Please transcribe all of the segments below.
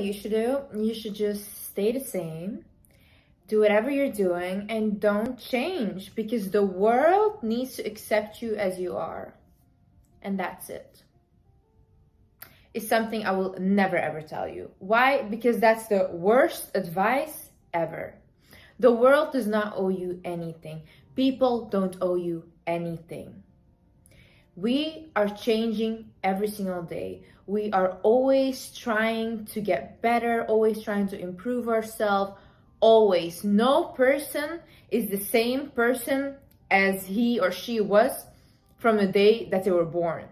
you should do? You should just stay the same, do whatever you're doing, and don't change, because the world needs to accept you as you are. And that's it. It's something I will never ever tell you. Why? Because that's the worst advice ever. The world does not owe you anything. People don't owe you anything. We are changing every single day. We are always trying to get better, always trying to improve ourselves, always. No person is the same person as he or she was from the day that they were born.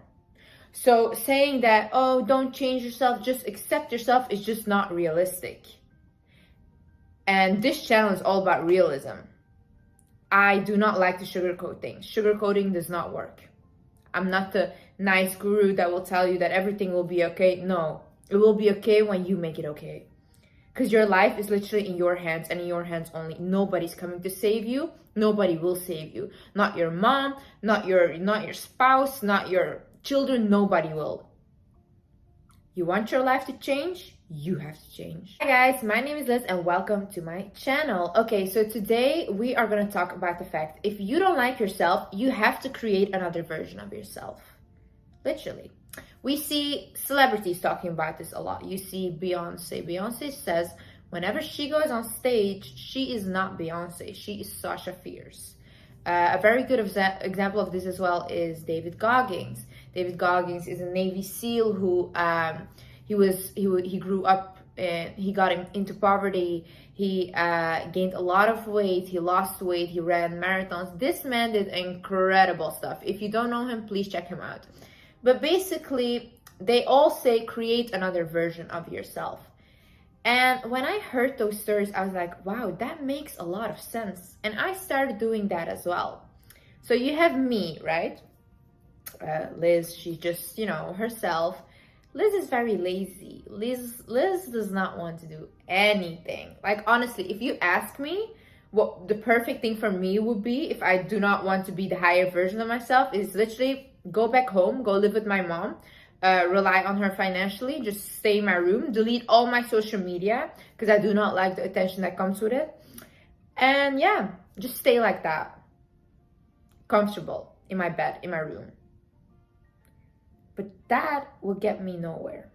So saying that, oh, don't change yourself, just accept yourself, is just not realistic. And this channel is all about realism. I do not like to sugarcoat things. Sugarcoating does not work. I'm not the nice guru that will tell you that everything will be okay. No, it will be okay when you make it okay. Because your life is literally in your hands and in your hands only. Nobody's coming to save you. Nobody will save you. Not your mom, not your spouse, not your children. Nobody will. You want your life to change? You have to change. Hi guys, my name is Liz and welcome to my channel. Okay, so today we are going to talk about the fact if you don't like yourself, you have to create another version of yourself. Literally. We see celebrities talking about this a lot. You see Beyonce. Beyonce says whenever she goes on stage, she is not Beyonce. She is Sasha Fierce. A very good example of this as well is David Goggins. David Goggins is a Navy SEAL who he grew up and he got into poverty. He gained a lot of weight. He lost weight. He ran marathons. This man did incredible stuff. If you don't know him, please check him out. But basically, they all say create another version of yourself. And when I heard those stories, I was like, wow, that makes a lot of sense. And I started doing that as well. So you have me, right? Liz, she just, herself. Liz is very lazy. Liz does not want to do anything. Like, honestly, if you ask me what the perfect thing for me would be if I do not want to be the higher version of myself, is literally go back home, go live with my mom, rely on her financially, just stay in my room, delete all my social media because I do not like the attention that comes with it. And yeah, just stay like that. Comfortable in my bed, in my room. But that will get me nowhere.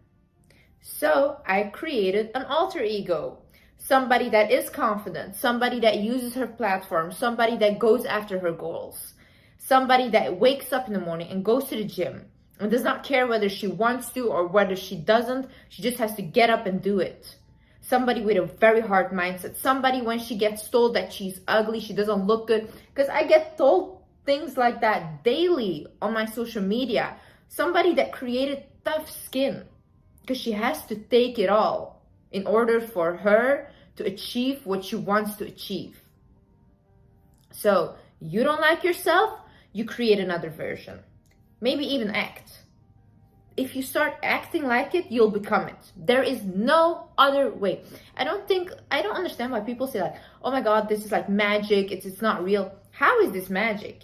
So I created an alter ego. Somebody that is confident, somebody that uses her platform, somebody that goes after her goals, somebody that wakes up in the morning and goes to the gym and does not care whether she wants to or whether she doesn't. She just has to get up and do it. Somebody with a very hard mindset. Somebody, when she gets told that she's ugly, she doesn't look good, because I get told things like that daily on my social media. Somebody that created tough skin because she has to take it all in order for her to achieve what she wants to achieve. So you don't like yourself, you create another version. Maybe even act. If you start acting like it, you'll become it. There is no other way. I don't understand why people say like, oh my God, this is like magic. It's not real. How is this magic?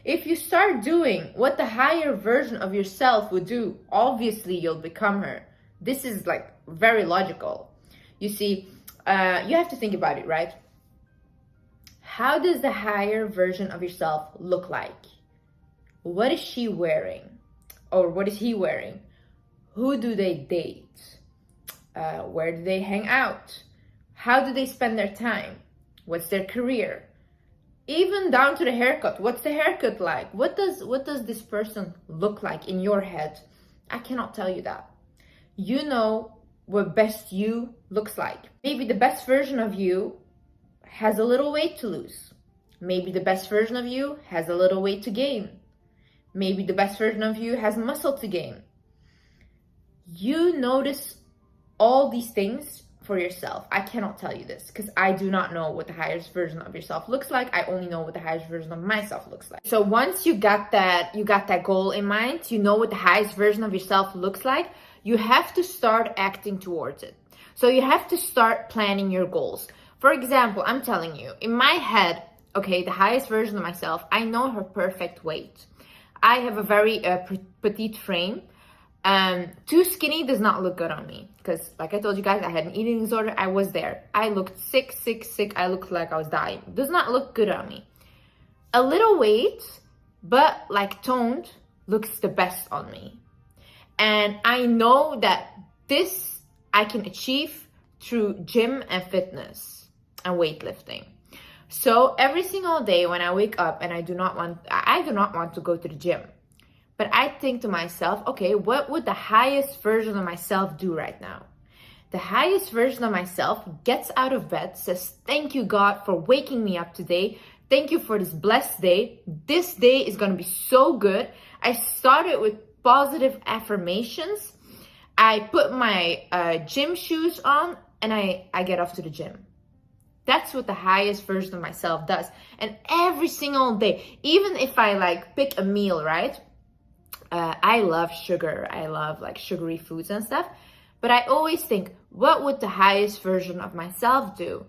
If you start doing what the higher version of yourself would do, obviously you'll become her. This is like very logical. You see, you have to think about it, right? How does the higher version of yourself look like? What is she wearing? Or what is he wearing? Who do they date? Where do they hang out? How do they spend their time? What's their career? Even down to the haircut. What's the haircut like? What does this person look like in your head? I cannot tell you that. You know what best you looks like. Maybe the best version of you has a little weight to lose. Maybe the best version of you has a little weight to gain. Maybe the best version of you has muscle to gain. You notice all these things for yourself. I cannot tell you this because I do not know what the highest version of yourself looks like. I only know what the highest version of myself looks like. So once you got that goal in mind, you know what the highest version of yourself looks like, you have to start acting towards it. So you have to start planning your goals. For example, I'm telling you, in my head, okay, the highest version of myself, I know her perfect weight. I have a very petite frame. Too skinny does not look good on me because, like I told you guys, I had an eating disorder. I was there. I looked sick. I looked like I was dying. Does not look good on me. A little weight, but like toned, looks the best on me. And I know that this I can achieve through gym and fitness and weightlifting. So every single day when I wake up and I do not want to go to the gym, but I think to myself, okay, what would the highest version of myself do right now? The highest version of myself gets out of bed, says, thank you, God, for waking me up today. Thank you for this blessed day. This day is going to be so good. I started with positive affirmations. I put my gym shoes on and I get off to the gym. That's what the highest version of myself does. And every single day, even if I like pick a meal, right? I love sugar. I love like sugary foods and stuff. But I always think, what would the highest version of myself do?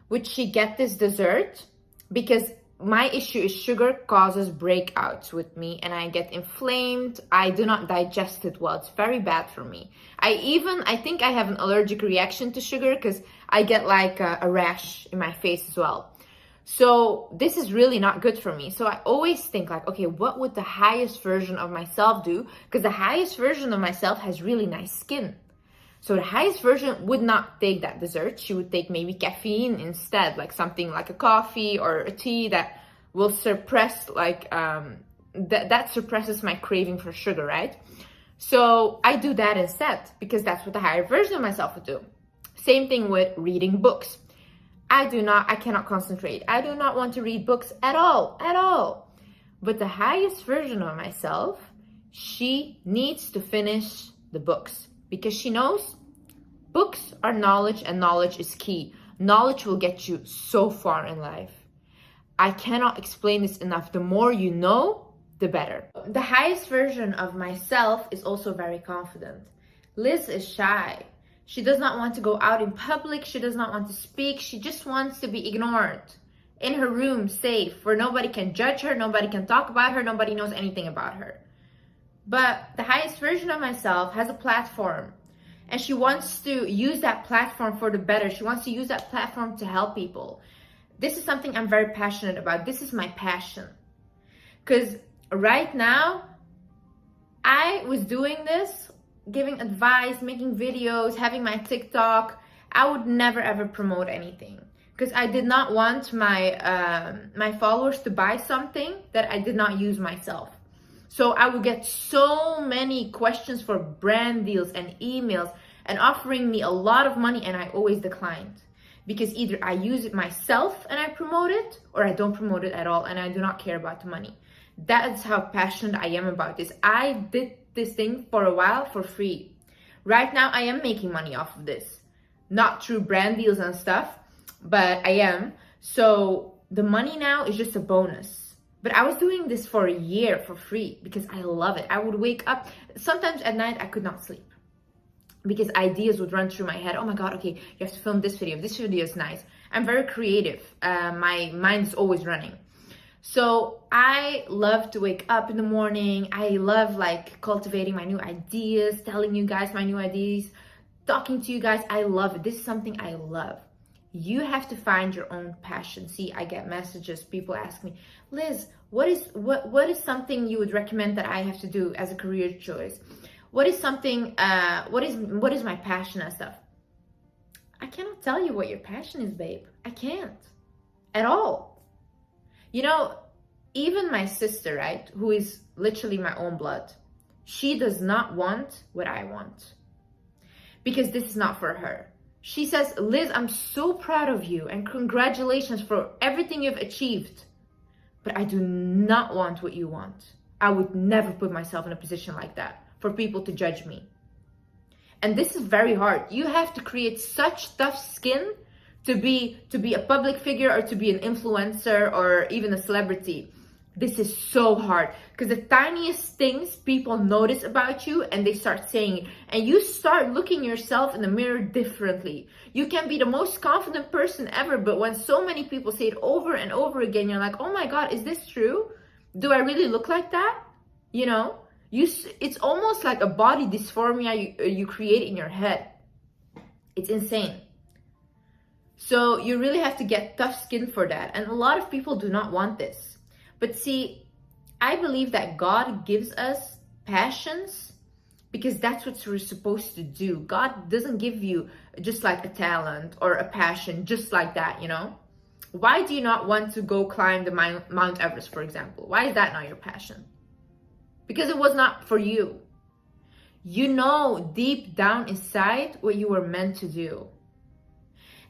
Would she get this dessert? Because my issue is sugar causes breakouts with me and I get inflamed. I do not digest it well. It's very bad for me. I think I have an allergic reaction to sugar because I get like a rash in my face as well. So this is really not good for me. So I always think like, okay, what would the highest version of myself do? Because the highest version of myself has really nice skin. So the highest version would not take that dessert. She would take maybe caffeine instead, like something like a coffee or a tea that will suppress like, that suppresses my craving for sugar, right? So I do that instead because that's what the higher version of myself would do. Same thing with reading books. I cannot concentrate. I do not want to read books at all. But the highest version of myself, she needs to finish the books. Because she knows books are knowledge and knowledge is key. Knowledge will get you so far in life. I cannot explain this enough. The more you know, the better. The highest version of myself is also very confident. Liz is shy. She does not want to go out in public. She does not want to speak. She just wants to be ignored. In her room, safe, where nobody can judge her, nobody can talk about her, nobody knows anything about her. But the highest version of myself has a platform and she wants to use that platform for the better. She wants to use that platform to help people. This is something I'm very passionate about. This is my passion. Because right now, I was doing this, giving advice, making videos, having my TikTok. I would never ever promote anything because I did not want my followers to buy something that I did not use myself. So I would get so many questions for brand deals and emails and offering me a lot of money and I always declined. Because either I use it myself and I promote it or I don't promote it at all and I do not care about the money. That is how passionate I am about this. I did this thing for a while for free. Right now I am making money off of this. Not through brand deals and stuff, but I am. So the money now is just a bonus. But I was doing this for a year for free because I love it. I would wake up, sometimes at night I could not sleep because ideas would run through my head. Oh my God, okay, you have to film this video. This video is nice. I'm very creative. My mind is always running. So I love to wake up in the morning. I love like cultivating my new ideas, telling you guys my new ideas, talking to you guys. I love it. This is something I love. You have to find your own passion. See, I get messages, people ask me, Liz, what is something you would recommend that I have to do as a career choice? What is something, what is my passion and stuff? I cannot tell you what your passion is, babe. I can't at all. You know, even my sister, right, who is literally my own blood, she does not want what I want because this is not for her. She says, Liz, I'm so proud of you and congratulations for everything you've achieved. But I do not want what you want. I would never put myself in a position like that for people to judge me. And this is very hard. You have to create such tough skin to be a public figure or to be an influencer or even a celebrity. This is so hard because the tiniest things people notice about you and they start saying it and you start looking yourself in the mirror differently. You can be the most confident person ever, but when so many people say it over and over again, you're like, oh my God, is this true? Do I really look like that? You know, It's almost like a body dysphoria you create in your head. It's insane. So you really have to get tough skin for that. And a lot of people do not want this. But see, I believe that God gives us passions because that's what we're supposed to do. God doesn't give you just like a talent or a passion just like that, you know? Why do you not want to go climb the Mount Everest, for example? Why is that not your passion? Because it was not for you. You know deep down inside what you were meant to do.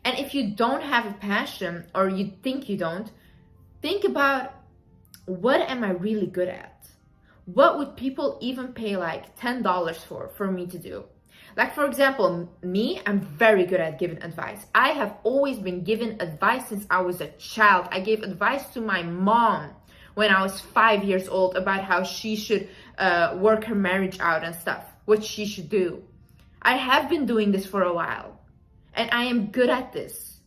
And if you don't have a passion, or you think you don't, think about, what am I really good at? What would people even pay like $10 for me to do? Like, for example, me, I'm very good at giving advice. I have always been given advice since I was a child. I gave advice to my mom when I was 5 years old about how she should work her marriage out and stuff, what she should do. I have been doing this for a while, and I am good at this.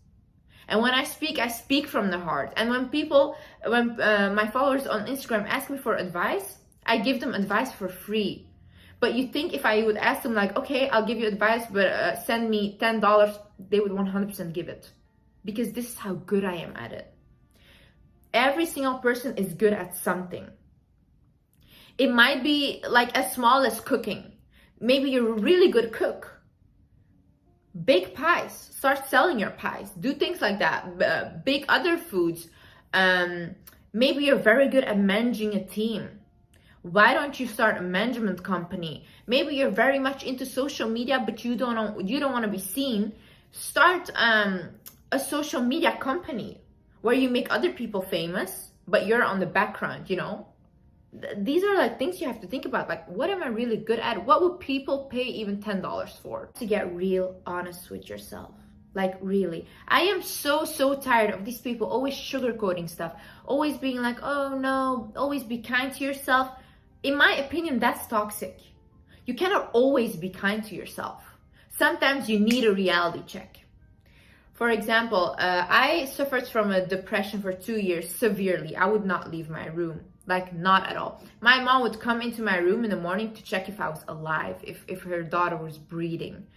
And when I speak from the heart. And when my followers on Instagram ask me for advice, I give them advice for free. But you think if I would ask them like, okay, I'll give you advice, but send me $10, they would 100% give it. Because this is how good I am at it. Every single person is good at something. It might be like as small as cooking. Maybe you're a really good cook. Bake pies. Start selling your pies. Do things like that. Bake other foods. Maybe you're very good at managing a team. Why don't you start a management company? Maybe you're very much into social media, but you don't want to be seen. Start a social media company where you make other people famous, but you're on the background, you know? These are like things you have to think about. Like, what am I really good at? What would people pay even $10 for? To get real honest with yourself. Like, really. I am so tired of these people always sugarcoating stuff. Always being like, oh no, always be kind to yourself. In my opinion, that's toxic. You cannot always be kind to yourself. Sometimes you need a reality check. For example, I suffered from a depression for 2 years severely. I would not leave my room. Like, not at all. My mom would come into my room in the morning to check if I was alive, if her daughter was breathing.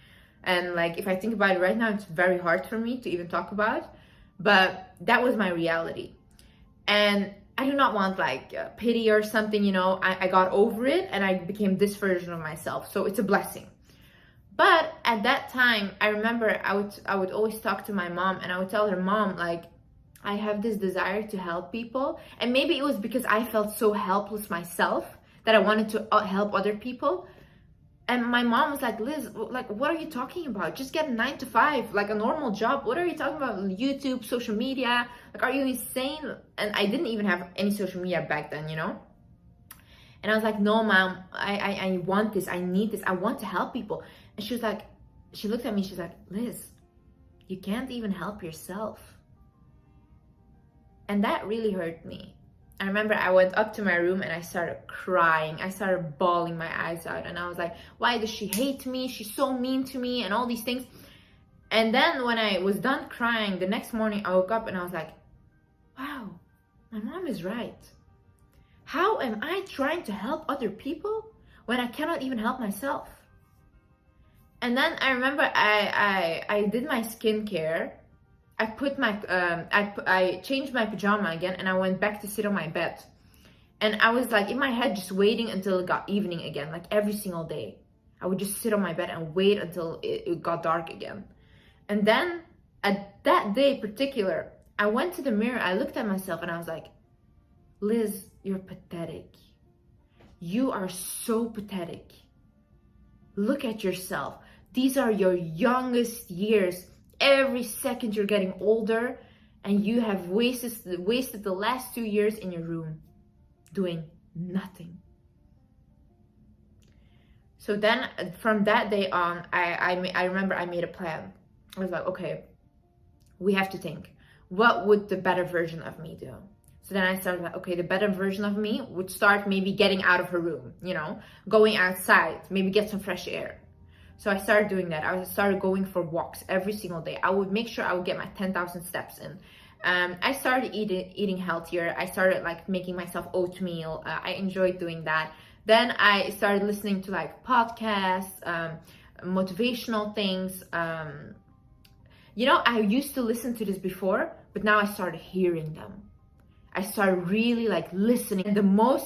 And like, if I think about it right now, it's very hard for me to even talk about. But that was my reality. And I do not want like pity or something, you know. I got over it and I became this version of myself. So it's a blessing. But at that time, I remember I would always talk to my mom, and I would tell her, Mom, like, I have this desire to help people. And maybe it was because I felt so helpless myself that I wanted to help other people. And my mom was like, Liz, like, what are you talking about? Just get a 9 to 5, like a normal job. What are you talking about? YouTube, social media? Like, are you insane? And I didn't even have any social media back then, you know? And I was like, no, Mom, I want this. I need this. I want to help people. And she was like, she looked at me, she's like, Liz, you can't even help yourself. And that really hurt me. I remember I went up to my room and I started crying. I started bawling my eyes out. And I was like, why does she hate me? She's so mean to me and all these things. And then when I was done crying, the next morning I woke up and I was like, wow, my mom is right. How am I trying to help other people when I cannot even help myself? And then I remember I did my skincare. I put my, I changed my pajama again, and I went back to sit on my bed. And I was like in my head just waiting until it got evening again, like every single day. I would just sit on my bed and wait until it got dark again. And then at that day in particular, I went to the mirror, I looked at myself and I was like, Liz, you're pathetic. You are so pathetic. Look at yourself. These are your youngest years. Every second you're getting older, and you have wasted the last 2 years in your room doing nothing. So then from that day on, I remember I made a plan. I was like, okay, we have to think, what would the better version of me do? So then I started like, okay, the better version of me would start maybe getting out of her room, you know, going outside, maybe get some fresh air. So I started doing that. I started going for walks every single day. I would make sure I would get my 10,000 steps in. I started eating healthier. I started like making myself oatmeal. I enjoyed doing that. Then I started listening to like podcasts, motivational things. You know, I used to listen to this before, but now I started hearing them. I started really like listening. And the most